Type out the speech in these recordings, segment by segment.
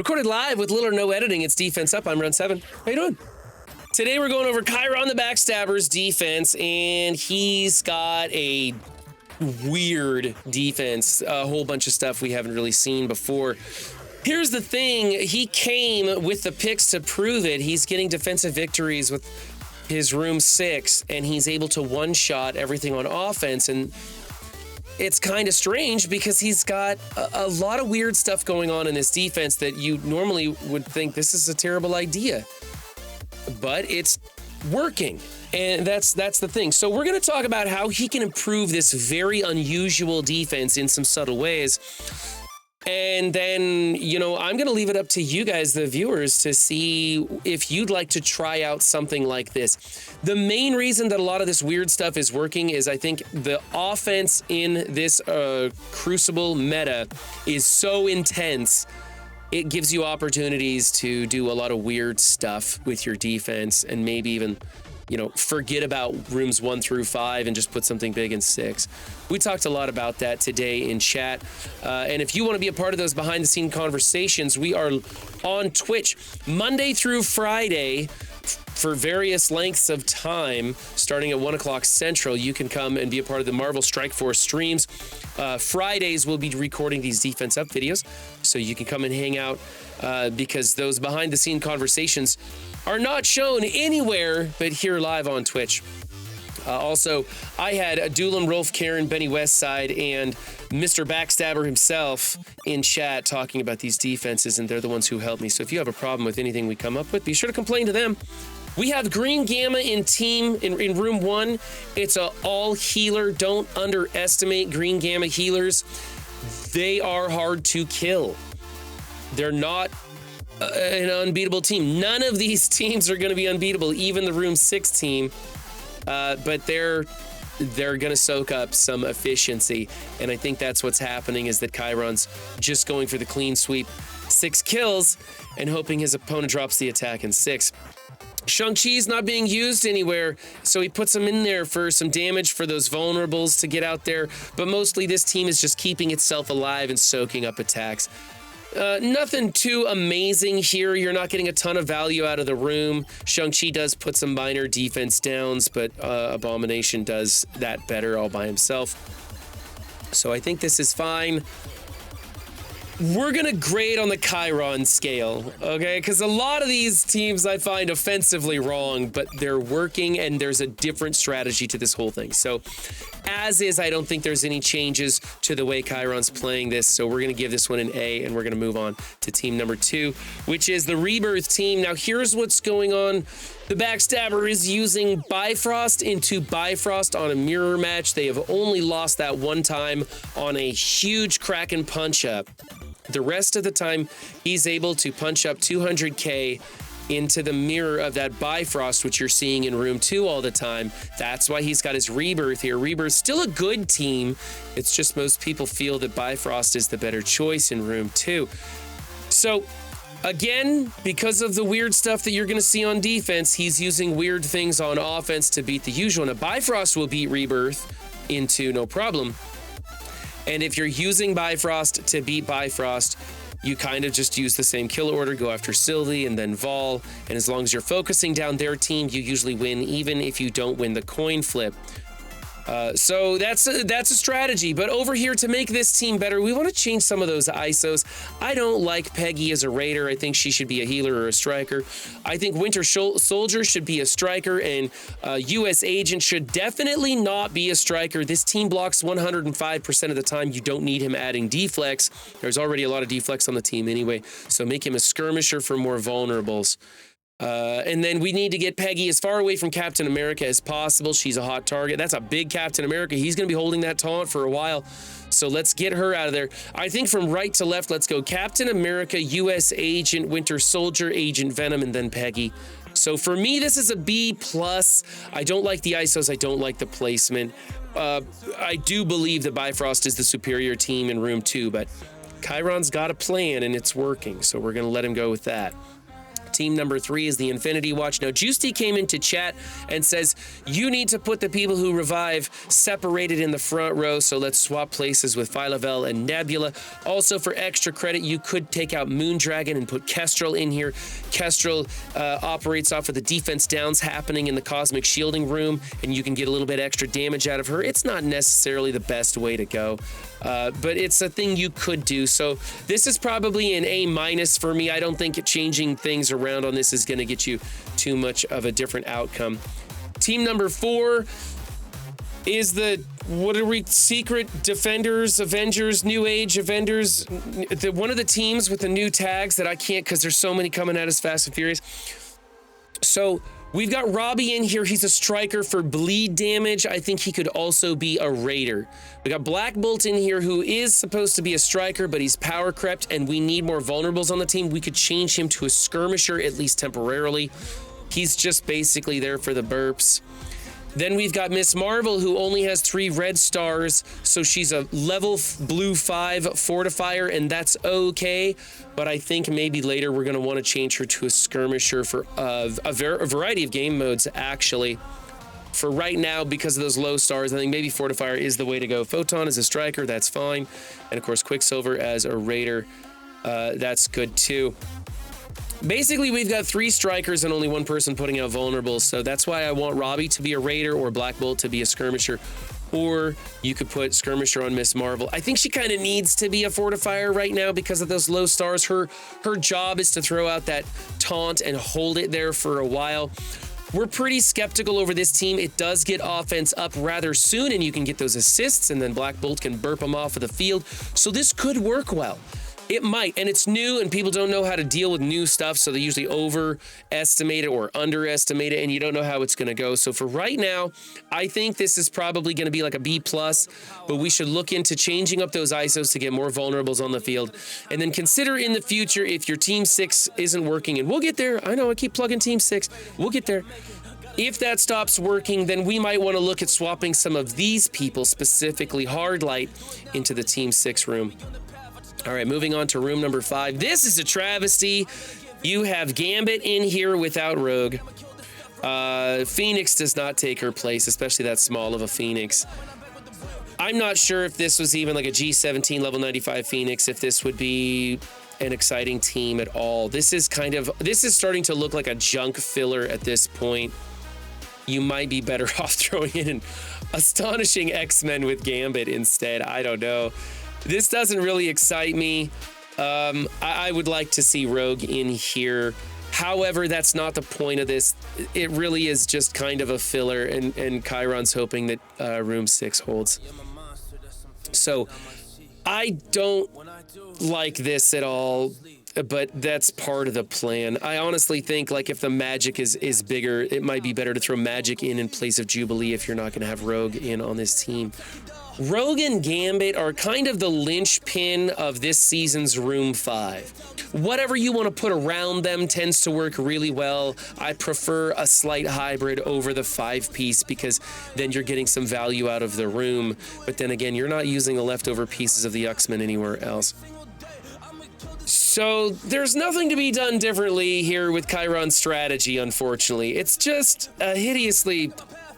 Recorded live with little or no editing. It's Defense Up. I'm Round 7. How you doing? Today we're going over KyronTheBackstabber's defense, and he's got a weird defense. A whole bunch of stuff we haven't really seen before. Here's the thing. He came with the picks to prove it. He's getting defensive victories with his Room 6, and he's able to one-shot everything on offense, and it's kind of strange because he's got a lot of weird stuff going on in this defense that you normally would think this is a terrible idea. But it's working, and that's the thing. So we're going to talk about how he can improve this very unusual defense in some subtle ways. And then, I'm going to leave it up to you guys, the viewers, to see if you'd like to try out something like this. The main reason that a lot of this weird stuff is working is I think the offense in this Crucible meta is so intense. It gives you opportunities to do a lot of weird stuff with your defense and maybe even, forget about rooms 1 through 5 and just put something big in 6. We talked a lot about that today in chat. And if you want to be a part of those behind the scene conversations, we are on Twitch Monday through Friday for various lengths of time, starting at 1 o'clock Central. You can come and be a part of the Marvel Strike Force streams. Fridays, we'll be recording these Defense Up videos, so you can come and hang out because those behind the scene conversations are not shown anywhere but here live on Twitch. Also, I had Dulom, Rolfkieran, Beni Westside, and Mr. Backstabber himself in chat talking about these defenses, and they're the ones who helped me. So if you have a problem with anything we come up with, be sure to complain to them. We have Green Gamma in room 1. It's a all healer. Don't underestimate Green Gamma healers. They are hard to kill. They're not an unbeatable team. None of these teams are going to be unbeatable, even the Room 6 team. But they're going to soak up some efficiency. And I think that's what's happening is that Kyron's just going for the clean sweep. 6 kills and hoping his opponent drops the attack in 6. Shang-Chi's not being used anywhere, so he puts him in there for some damage for those vulnerables to get out there. But mostly this team is just keeping itself alive and soaking up attacks. Nothing too amazing here. You're not getting a ton of value out of the room. Shang-Chi does put some minor defense downs, but Abomination does that better all by himself. So I think this is fine. We're going to grade on the Kyron scale, okay? Because a lot of these teams I find offensively wrong, but they're working and there's a different strategy to this whole thing. So as is, I don't think there's any changes to the way Kyron's playing this. So we're going to give this one an A, and we're going to move on to team number 2, which is the Rebirth team. Now, here's what's going on. The Backstabber is using Bifrost into Bifrost on a mirror match. They have only lost that one time on a huge Kraken punch-up. The rest of the time, he's able to punch up 200k into the mirror of that Bifrost, which you're seeing in room 2 all the time. That's why he's got his Rebirth here. Rebirth's still a good team. It's just most people feel that Bifrost is the better choice in room 2. So again, because of the weird stuff that you're going to see on defense, he's using weird things on offense to beat the usual. Now, Bifrost will beat Rebirth into no problem. And if you're using Bifrost to beat Bifrost, you kind of just use the same kill order, go after Sylvie and then Vol. And as long as you're focusing down their team, you usually win, even if you don't win the coin flip. So that's a strategy. But over here, to make this team better, we want to change some of those ISOs. I don't like Peggy as a raider. I think she should be a healer or a striker. I think Winter Soldier should be a striker, and US Agent should definitely not be a striker. This team blocks 105% of the time. You don't need him adding deflex. There's already a lot of deflex on the team anyway, so make him a skirmisher for more vulnerables. And then we need to get Peggy as far away from Captain America as possible. She's a hot target. That's a big Captain America. He's going to be holding that taunt for a while. So let's get her out of there. I think from right to left, let's go Captain America, US Agent, Winter Soldier, Agent Venom, and then Peggy. So for me, this is a B+. I don't like the ISOs. I don't like the placement. I do believe that Bifrost is the superior team in room 2, but Kyron's got a plan and it's working. So we're going to let him go with that. Team number 3 is the Infinity Watch. Now, Juicy came into chat and says, you need to put the people who revive separated in the front row, so let's swap places with Phylavel and Nebula. Also, for extra credit, you could take out Moondragon and put Kestrel in here. Kestrel operates off of the defense downs happening in the Cosmic Shielding room, and you can get a little bit extra damage out of her. It's not necessarily the best way to go, but it's a thing you could do. So this is probably an A- for me. I don't think changing things around on this is going to get you too much of a different outcome. Team number 4 is the, what are we, Secret Defenders, Avengers, New Age Avengers, one of the teams with the new tags that I can't, because there's so many coming at us fast and furious. So we've got Robbie in here. He's a striker for bleed damage. I think he could also be a raider. We got Black Bolt in here, who is supposed to be a striker, but he's power crept, and we need more vulnerables on the team. We could change him to a skirmisher, at least temporarily. He's just basically there for the burps. Then we've got Miss Marvel, who only has 3 red stars, so she's a level blue 5 fortifier, and that's okay. But I think maybe later we're going to want to change her to a skirmisher for a variety of game modes, actually. For right now, because of those low stars, I think maybe Fortifier is the way to go. Photon as a striker, that's fine. And of course, Quicksilver as a raider, that's good too. Basically, we've got 3 strikers and only 1 person putting out vulnerables, so that's why I want Robbie to be a raider or Black Bolt to be a skirmisher, or you could put skirmisher on Miss Marvel. I think she kind of needs to be a fortifier right now because of those low stars. Her job is to throw out that taunt and hold it there for a while. We're pretty skeptical over this team. It does get offense up rather soon, and you can get those assists, and then Black Bolt can burp them off of the field, so this could work well. It might, and it's new, and people don't know how to deal with new stuff, so they usually overestimate it or underestimate it, and you don't know how it's going to go. So for right now, I think this is probably going to be like a B+, but we should look into changing up those ISOs to get more vulnerables on the field, and then consider in the future if your Team 6 isn't working, and we'll get there. I know, I keep plugging Team 6. We'll get there. If that stops working, then we might want to look at swapping some of these people, specifically Hardlight, into the Team 6 room. All right, moving on to room number 5. This is a travesty. You have Gambit in here without Rogue. Phoenix does not take her place, especially that small of a Phoenix. I'm not sure if this was even like a G17 level 95 Phoenix, if this would be an exciting team at all. This is starting to look like a junk filler at this point. You might be better off throwing in an astonishing X-Men with Gambit instead. I don't know. This doesn't really excite me. I would like to see Rogue in here. However, that's not the point of this. It really is just kind of a filler, and Kyron's hoping that room 6 holds. So I don't like this at all, but that's part of the plan. I honestly think, like, if the Magic is bigger, it might be better to throw Magic in place of Jubilee if you're not going to have Rogue in on this team. Rogue and Gambit are kind of the linchpin of this season's Room 5. Whatever you want to put around them tends to work really well. I prefer a slight hybrid over the 5-piece because then you're getting some value out of the room. But then again, you're not using the leftover pieces of the X-Men anywhere else. So there's nothing to be done differently here with Kyron's strategy, unfortunately. It's just a hideously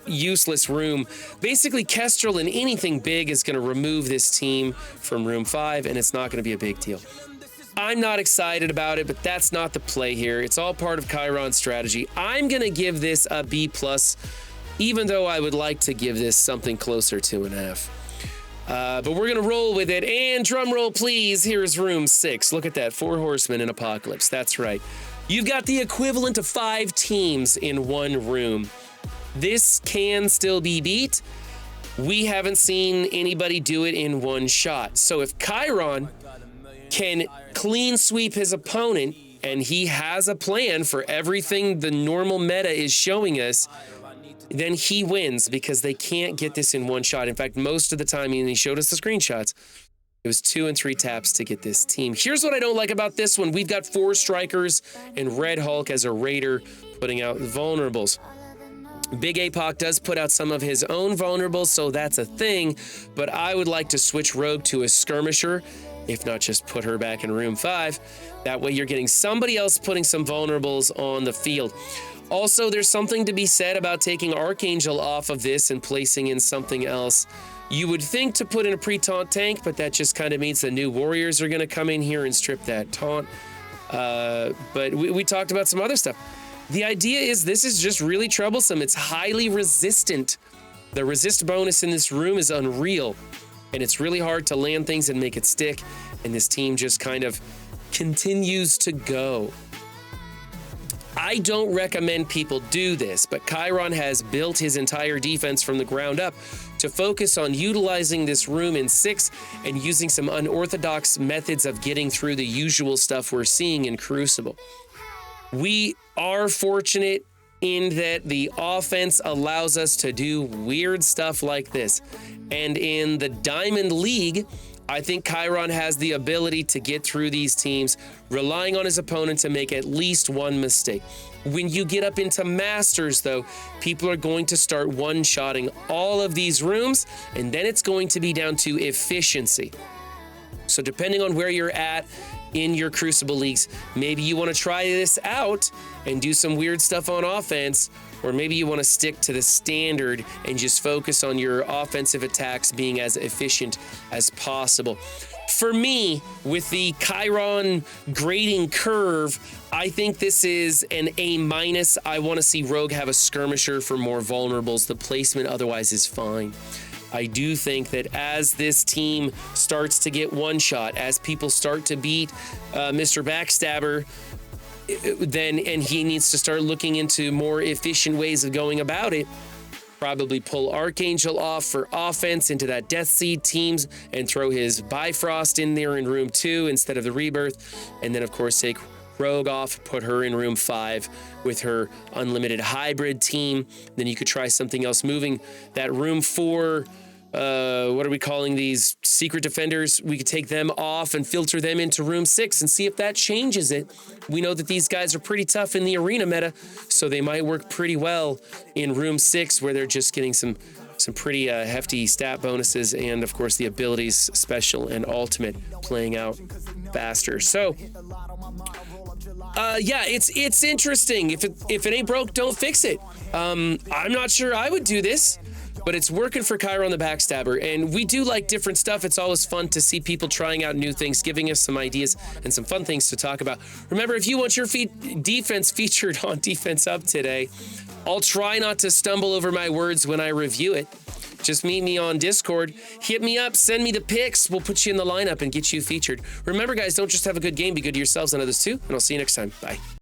useless room. Basically, Kestrel and anything big is going to remove this team from room 5, and it's not going to be a big deal. I'm not excited about it, but that's not the play here. It's all part of Kyron's strategy. I'm going to give this a B+, even though I would like to give this something closer to an F. But we're going to roll with it, and drum roll, please. Here's room 6. Look at that, 4 horsemen in Apocalypse. That's right. You've got the equivalent of 5 teams in one room. This can still be beat. We haven't seen anybody do it in one shot. So if Kyron can clean sweep his opponent, and he has a plan for everything the normal meta is showing us, then he wins, because they can't get this in one shot. In fact, most of the time, and he showed us the screenshots, it was 2 and 3 taps to get this team. Here's what I don't like about this one. We've got 4 strikers and Red Hulk as a raider putting out vulnerables. Big APOC does put out some of his own vulnerables, so that's a thing, but I would like to switch Rogue to a skirmisher if not just put her back in room 5. That way you're getting somebody else putting some vulnerables on the field. Also, there's something to be said about taking Archangel off of this and placing in something else. You would think to put in a pre-taunt tank, but that just kind of means the new warriors are going to come in here and strip that taunt. But we talked about some other stuff. The idea is this is just really troublesome. It's highly resistant. The resist bonus in this room is unreal, and it's really hard to land things and make it stick, and this team just kind of continues to go. I don't recommend people do this, but Kyron has built his entire defense from the ground up to focus on utilizing this room in 6 and using some unorthodox methods of getting through the usual stuff we're seeing in Crucible. We are fortunate in that the offense allows us to do weird stuff like this. And in the Diamond League, I think Kyron has the ability to get through these teams, relying on his opponent to make at least one mistake. When you get up into Masters, though, people are going to start one-shotting all of these rooms, and then it's going to be down to efficiency. So depending on where you're at in your Crucible leagues, maybe you want to try this out and do some weird stuff on offense, or maybe you want to stick to the standard and just focus on your offensive attacks being as efficient as possible. For me, with the Kyron grading curve, I think this is an A-. I want to see Rogue have a skirmisher for more vulnerables. The placement otherwise is fine. I do think that as this team starts to get one shot, as people start to beat Mr. Backstabber, and he needs to start looking into more efficient ways of going about it. Probably pull Archangel off for offense into that Death Seed teams and throw his Bifrost in there in room 2 instead of the Rebirth. And then, of course, take Rogue off, put her in room 5 with her unlimited hybrid team. Then you could try something else, moving that room 4. What are we calling these? Secret Defenders. We could take them off and filter them into room 6 and see if that changes it. We know that these guys are pretty tough in the arena meta, so they might work pretty well in room 6 where they're just getting some pretty hefty stat bonuses, and of course the abilities, special and ultimate, playing out faster. So yeah, it's interesting. If it ain't broke, don't fix it. I'm not sure I would do this, but it's working for KyronTheBackstabber, and we do like different stuff. It's always fun to see people trying out new things, giving us some ideas and some fun things to talk about. Remember, if you want your defense featured on Defense Up today, I'll try not to stumble over my words when I review it. Just meet me on Discord, hit me up, send me the pics. We'll put you in the lineup and get you featured. Remember, guys, don't just have a good game, be good to yourselves and others too, and I'll see you next time. Bye.